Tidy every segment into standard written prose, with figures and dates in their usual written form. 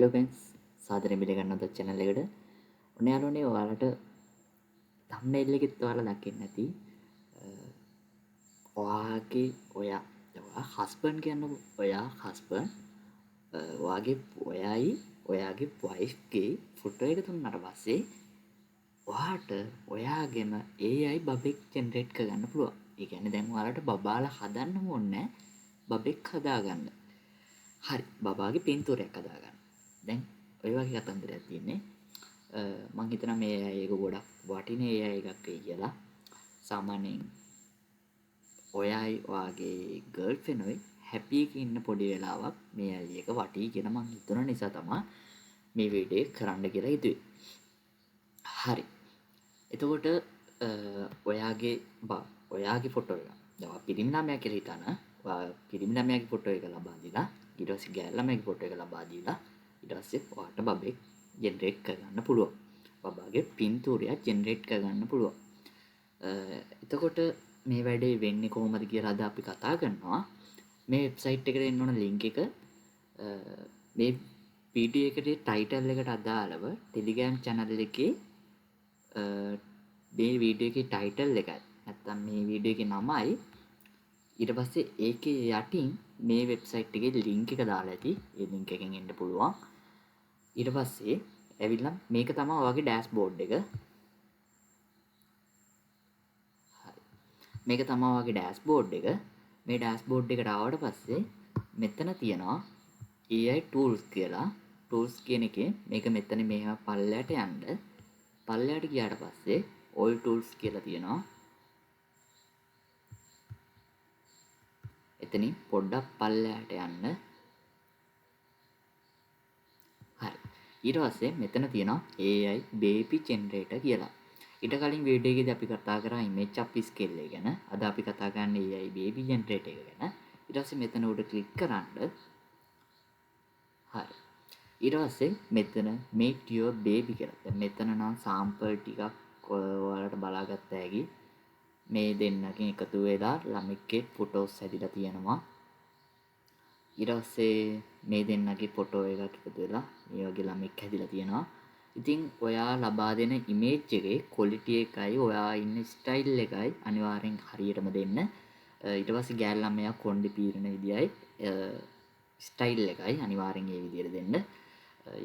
Hello friends සාදරයෙන් පිළිගන්නවා අපේ channel එකට. ඔන්න යාළුවනේ ඔයාලට thumbnail එකෙත් ඔයාලා දකින්න ඇති. ඔයා husband කියන්නකො. ඔයා husband ඔයාගේ wife ගේ ෆොටෝ එක දුන්නාට පස්සේ ඔයාට ඔයාගේම AI බබෙක් ජෙනරේට් කරගන්න පුළුවන්. ඒ කියන්නේ දැන් ඔයාලට බබාලා හදන්න ඕනේ බබෙක් හදාගන්න. හරි බබාගේ පින්තූරයක් හදාගන්න. දැන් ඔය වගේ කතන්දරයක් තියෙන්නේ. මං හිතනවා මේ ඒක ගොඩක් වටින AI එකක් වෙයි කියලා. සාමාන්‍යයෙන් ඔයයි ඔයාගේ ගර්ල්ෆ්‍රෙන්ඩ් ඔය හැපි එකේ ඉන්න පොඩි වෙලාවක් මේ AI එක වටී කියලා මං හිතන නිසා තමයි මේ වීඩියෝ එක කරන්න කියලා හිතුවේ. හරි. එතකොට ඔයාගේ ෆොටෝ එක. දැන් පිරිමි ළමයා කියලා හිතන. ඔයා පිරිමි ළමයාගේ ෆොටෝ එක ලබා දීලා ඊට පස්සේ ගෑල් ළමයාගේ ෆොටෝ එක ලබා දීලා ඊට පස්සේ ඔයාට බබෙක් ජෙනරේට් කරගන්න පුළුවන්. බබාගේ පින්තූරයක් ජෙනරේට් කරගන්න පුළුවන්. එතකොට මේ වැඩේ වෙන්නේ කොහොමද කියලා අද අපි කතා කරනවා. මේ වෙබ්සයිට් එකට එන්න ඕන ලින්ක් එක මේ වීඩියෝ එකේ ටයිටල් එකට අදාළව Telegram channel එකේ මේ වීඩියෝ එකේ ටයිටල් එකයි නැත්තම් මේ වීඩියෝ එකේ නමයි ඊට පස්සේ ඒකේ යටින් මේ වෙබ්සයිට් එකේ ලින්ක් එක දාලා ඇති. ඒ ලින්ක් එකෙන් එන්න පුළුවන්. ඊට පස්සේ ඇවිල්ලා මේක තමයි ඔයාගේ ඩෑෂ්බෝඩ් එක. හරි. මේක තමයි ඔයාගේ ඩෑෂ්බෝඩ් එක. මේ ඩෑෂ්බෝඩ් එකට ආවට පස්සේ මෙතන තියෙනවා AI tools කියලා. tools කියන එකේ මේක මෙතන මෙහා පල්ලයට යන්න. පල්ලයට ගියාට පස්සේ all tools කියලා තියෙනවා. එතනින් පොඩ්ඩක් පල්ලයට යන්න. හරි. ඊට පස්සේ මෙතන තියෙනවා AI baby generator කියලා. ඊට කලින් වීඩියෝ එකේදී අපි කතා කරා image upscale එක ගැන. අද අපි කතා කරන්නේ AI baby generator එක ගැන. ඊට පස්සේ මෙතන උඩ ක්ලික් කරන්න. හරි. ඊට පස්සේ මෙතන meet your baby කියලා. දැන් මෙතන නම් sample ටිකක් ඔයාලට බලාගත්ත හැකි. මේ දෙන්නකින් එකතු වෙලා ළමෙක්ගේ ෆොටෝස් හැදිලා තියෙනවා. ඊට පස්සේ මේ දෙන්නගේ ෆොටෝ එකක් එකතු වෙලා මේ වගේ ළමෙක් හැදිලා තියෙනවා. ඉතින් ඔයා ලබා දෙන ඉමේජ් එකේ ක්වොලිටි එකයි ඔයා ඉන්න ස්ටයිල් එකයි අනිවාර්යෙන් හරියටම දෙන්න. ඊට පස්සේ ගෑල් ළමයා කොණ්ඩේ පීරන විදියයි ස්ටයිල් එකයි අනිවාර්යෙන් ඒ විදියට දෙන්න.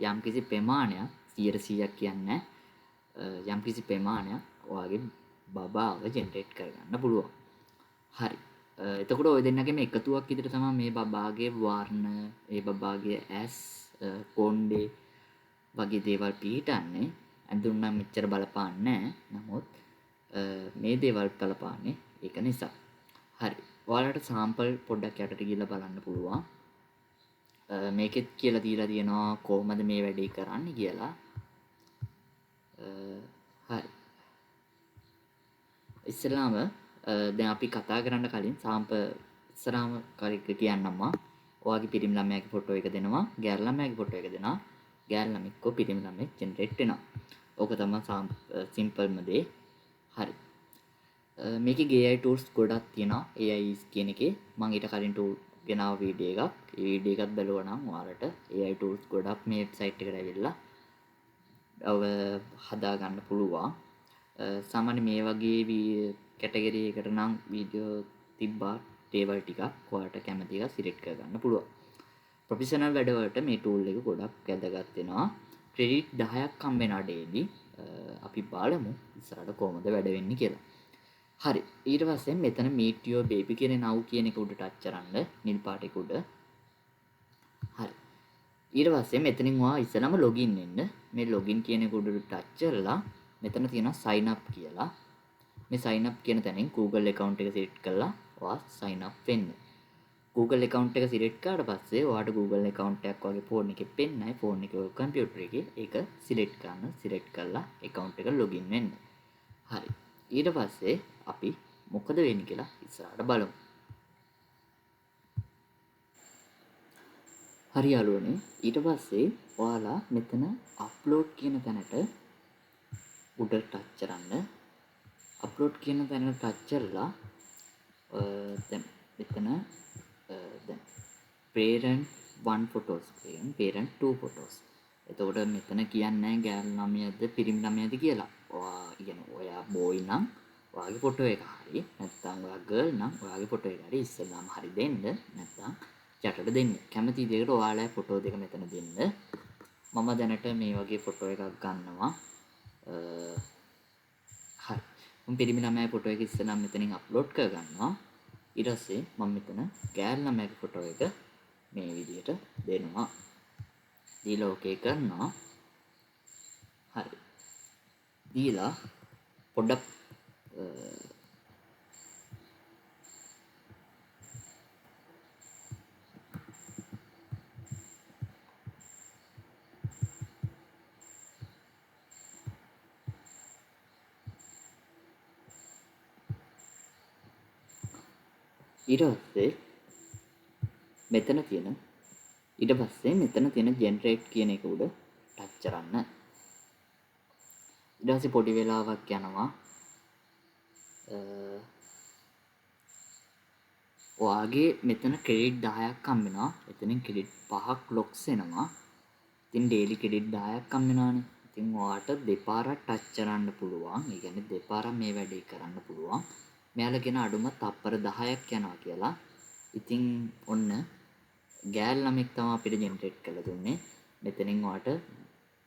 යම්කිසි ප්‍රමාණයක් 100% කියන්නේ යම්කිසි ප්‍රමාණයක් ඔයාගේ බබාව ජෙනරේට් කරගන්න පුළුවන්. හරි. එතකොට ඔය දෙන්නගේම එකතුවක් විදිහට තමයි මේ බබාගේ වර්ණ, ඒ බබාගේ ඇස්, කොණ්ඩේ වගේ දේවල් පිළිටන්නේ. අඳුන් නම් මෙච්චර බලපාන්නේ නැහැ. නමුත් මේ දේවල් බලපාන්නේ ඒක නිසා. හරි. ඔයාලට සාම්පල් පොඩ්ඩක් යටට ගිහලා බලන්න පුළුවන්. මේකෙත් කියලා දීලා තියෙනවා කොහොමද මේ වැඩේ කරන්නේ කියලා. හරි. ඉස්සෙල්ලාම දැන් අපි කතා කරන්න කලින් ඉස්සරහම කියන්නම්ම ඔයාගේ පිරිමි ළමයාගේ ෆොටෝ එක දෙනවා ගෑල් ළමයාගේ ෆොටෝ එක දෙනවා ගෑල් ළමෙක්ව පිරිමි ළමෙක් ජෙනරේට් වෙනවා. ඕක තමයි සිම්පල්ම දේ. හරි. මේකේ AI tools ගොඩක් තියෙනවා. AI කියන එකේ මම ඊට කලින් tool ගෙනාව වීඩියෝ එකක්. ඒ වීඩියෝ එකත් බැලුවා නම් ඔයාලට AI tools ගොඩක් මේ වෙබ්සයිට් එකට ඇවිල්ලා හදා ගන්න පුළුවන්. සාමාන්‍ය මේ වගේ කැටගරි එකට නම් වීඩියෝ තිබ්බා ඒවල් ටිකක් ඔයාලට කැමති එකක් සිලෙක්ට් කරගන්න පුළුවන්. ප්‍රොෆෙෂනල් වැඩවලට මේ ටූල් එක ගොඩක් වැදගත් වෙනවා. ක්‍රෙඩිට් 10ක් හම්බ වෙනවා ඩේලි. අපි බලමු ඉස්සරහට කොහොමද වැඩ වෙන්නේ කියලා. හරි. ඊට පස්සේ මෙතන meet your baby කියන now කියන එක උඩ ටච් කරන්න නිල් පාටේක උඩ. හරි. ඊට පස්සේ මෙතනින් ඔයා ඉස්සෙල්ලාම login වෙන්න. මේ login කියන එක උඩ ටච් කරලා මෙතන තියෙනවා sign up කියලා. මේ sign up කියන තැනින් Google account එක select කරලා ඔයා sign up වෙන්න. Google account එක select කරාට පස්සේ ඔයාට Google account එකක් වගේ phone එකේ පෙන්නයි phone එකේ computer එකේ ඒක select කරන්න. select කරලා account එක login වෙන්න. හරි. ඊට පස්සේ අපි මොකද වෙන්නේ කියලා ඉස්සරහට බලමු. හරි යාළුවනේ. ඊට පස්සේ ඔයාලා මෙතන upload කියන තැනට උඩ ටච් කරන්න. අප්ලෝඩ් කියන තැනට ටච් කරලා දැන් මෙතන දැන් parent 1 photos parent 2 photos එතකොට මෙතන කියන්නේ ගෑනු ළමයාද පිරිමි ළමයාද කියලා. ඔයා බෝයි නම් ඔයාගේ ෆොටෝ එක හරි නැත්නම් ඔයා ගර්ල් නම් ඔයාගේ ෆොටෝ එක හරි ඉස්සෙල්ලාම හරි දෙන්න නැත්නම් යටට දෙන්න. කැමති විදිහකට ඔයාලගේ ෆොටෝ දෙක මෙතන දෙන්න. මම දැනට මේ වගේ ෆොටෝ එකක් ගන්නවා. හරි. මම පිරිමි ළමයාගේ ෆොටෝ එක ඉස්සෙල්ලාම මෙතනින් අප්ලෝඩ් කරගන්නවා. ඊට පස්සේ මම මෙතන ගෑනු ළමයාගේ ෆොටෝ එක මේ විදිහට දෙනවා. දීලා ඕකේ කරනවා. හරි. දීලා පොඩ්ඩක් ඊට පස්සේ මෙතන තියෙන ජෙනරේට් කියන එක උඩ ටච් කරන්න. ඊට පස්සේ පොඩි වෙලාවක් යනවා. ඔයාගේ මෙතන ක්‍රෙඩිට් 10ක් හම්බ වෙනවා. එතනින් ක්‍රෙඩිට් 5ක් ලොක්ස් වෙනවා. ඉතින් ඩේලි ක්‍රෙඩිට් 10ක් හම්බ වෙනවානේ. ඉතින් ඔයාට දෙපාරක් ටච් කරන්න පුළුවන්. ඒ කියන්නේ දෙපාරක් මේ වැඩේ කරන්න පුළුවන්. මෙයාලා කියන අඩුම තප්පර 10ක් යනවා කියලා. ඉතින් ඔන්න ගෑල් ළමෙක් තමයි අපිට ජෙනරේට් කරලා දුන්නේ. මෙතනින් ඔයාට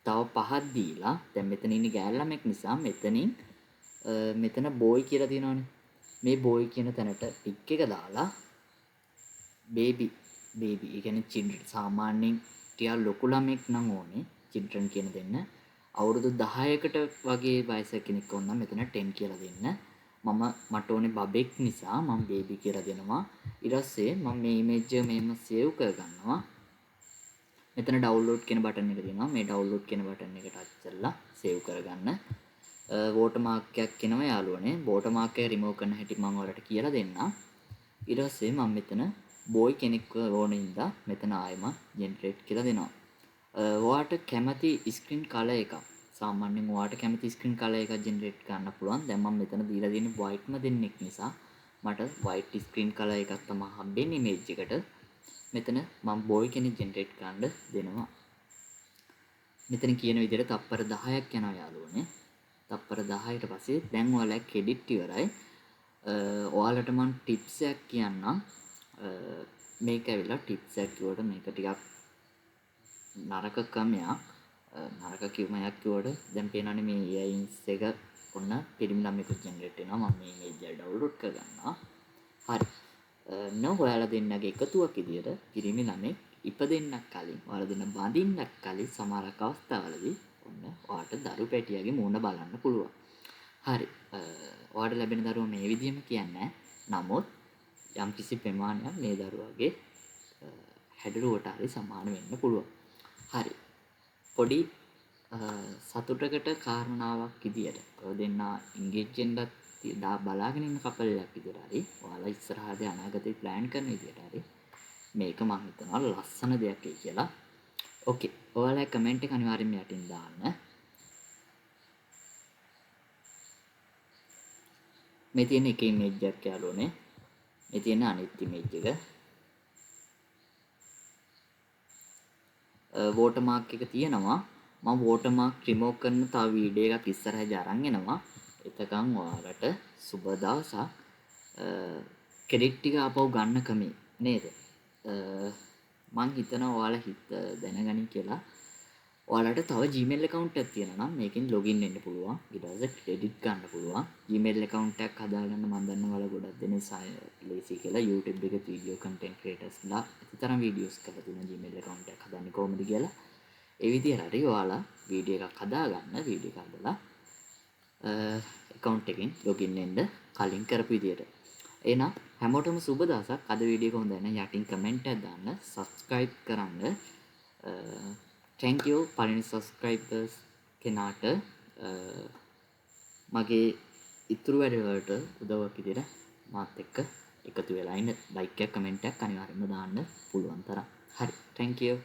තව 5ක් දීලා දැන් මෙතන ඉන්නේ ගෑල් ළමෙක් නිසා මෙතන බෝයි කියලා තියෙනවානේ. මේ බෝයි කියන තැනට ටික් එක දාලා බේබි ඒ කියන්නේ චිල්ඩ්‍රන් සාමාන්‍යයෙන් ටිකක් ලොකු ළමෙක් නම් ඕනේ චිල්ඩ්‍රන් කියන දෙන්න. අවුරුදු 10කට වගේ වයසක කෙනෙක් වුණා නම් මෙතන 10 කියලා දෙන්න. මට ඕනේ බබෙක් නිසා මම බේබි කියලා දෙනවා. ඊට පස්සේ මම මේ ඉමේජ් එක මෙහෙම සේව් කරගන්නවා. මෙතන ඩවුන්ලෝඩ් කියන බටන් එක තියෙනවා. මේ ඩවුන්ලෝඩ් කියන බටන් එක ටච් කරලා සේව් කරගන්න. වෝටර්මාර්ක් එකක් එනවා යාළුවනේ. වෝටර්මාර්ක් එක රිමූව් කරන හැටි මම ඔයාලට කියලා දෙන්නම්. ඊට පස්සේ මම මෙතන බෝයි කෙනෙක් ඕන හින්දා මෙතන ආයෙම ජෙනරේට් කියලා දෙනවා. ඔයාට කැමති ස්ක්‍රීන් කලර් එකක් සාමාන්‍යයෙන් ඔයාට කැමති ස්ක්‍රීන් කලර් එකක් ජෙනරේට් කරන්න පුළුවන්. දැන් මම මෙතන දීලා තියෙන්නේ white ම දෙන්නෙක් නිසා මට white ස්ක්‍රීන් කලර් එකක් තමයි හම්බෙන්නේ ඉමේජ් එකට. මෙතන මම බෝයි කෙනෙක් ජෙනරේට් කරන්න දෙනවා. මෙතන කියන විදිහට තප්පර 10ක් යනවා යාළුවනේ. තප්පර 10ට පස්සේ දැන් ඔයාලා ක්‍රෙඩිට් ඉවරයි. ඔයාලට මම ටිප්ස් එකක් කියන්නම්. මේක ඇවිල්ලා ටිප්ස් එකක් කිව්වට මේක ටිකක් නරක ක්‍රමයක්. නරක ක්‍රමයක් කිව්වට දැන් පේනවනේ මේ AIs එක ඔන්න පිරිමි ළමයෙකුට ජෙනරේට් වෙනවා. මම මේ ඉමේජ් එක ඩවුන්ලෝඩ් කරගන්නවා. හරි. ඔයාලා දෙන්නගේ එකතුවක් විදියට පිරිමි ළමෙක් ඉපදෙන්නක් කලින් ඔයාලා දෙන්න බඳින්නක් කලින් සමහරක් අවස්ථාවලදී ඔන්න ඔයාට දරු පැටියාගේ මූණ බලන්න පුළුවන්. හරි. ඔයාට ලැබෙන දරුවා මේ විදිහම කියන්නේ. නමුත් යම්කිසි ප්‍රමාණයක් මේ දරුවාගේ හැඩරුවට හරි සමාන වෙන්න පුළුවන්. හරි. පොඩි සතුටකට කාරණාවක් විදියට ඔය දෙන්න එන්ගේජ් වෙන්නත් බලාගෙන ඉන්න කපල් එකක් විදියට හරි ඔයාලා ඉස්සරහදී අනාගතේ ප්ලෑන් කරන විදියට හරි මේක මම හිතනවා ලස්සන දෙයක් වෙයි කියලා. ඕකේ. ඔයාලා කමෙන්ට් එක අනිවාර්යෙන්ම යටින් දාන්න. මේ තියෙන එක ඉමේජ් එකක් යාළුවනේ. මේ තියෙන අනිත් ඉමේජ් එක. වෝටර්මාර්ක් එක තියෙනවා. මම වෝටර්මාර්ක් රිමූව් කරන තව වීඩියෝ එකක් ඉස්සරහදී අරන් එනවා. එතකන් ඔයාලට සුබ දවසක්. ක්‍රෙඩිට් ටික ආපහු ගන්න කමේ නේද? මං හිතනවා ඔයාලා දැනගනි කියලා. ඔයාලට තව Gmail account එකක් තියෙනවා නම් මේකෙන් login වෙන්න පුළුවන්. ඊට පස්සේ ක්‍රෙඩිට් ගන්න පුළුවන්. Gmail account එකක් හදාගන්න මම දන්නවා ඔයාලා ගොඩක් දෙනෙක් ලේසි කියලා YouTube එකේ video content creators ලා ඉතරම් videos කරලා තියෙනවා Gmail account එකක් හදන්නේ කොහොමද කියලා. ඒ විදිහට හරි ඔයාලා video එකක් හදාගන්න video එක හදලා account එකෙන් login වෙන්න කලින් කරපු විදිහට. එහෙනම් හැමෝටම සුබ දවසක්. අද වීඩියෝ එක හොඳ නැහැ යටින් කමෙන්ට් එකක් දාන්න, subscribe කරන්න. thank you පළවෙනි subscribers කෙනාට මගේ ඉතුරු වැඩවලට උදව්වක් විදිහට මාත් එක්ක එකතු වෙලා ඉන්න like එකක් comment එකක් අනිවාර්යයෙන්ම දාන්න පුළුවන් තරම්. හරි. thank you.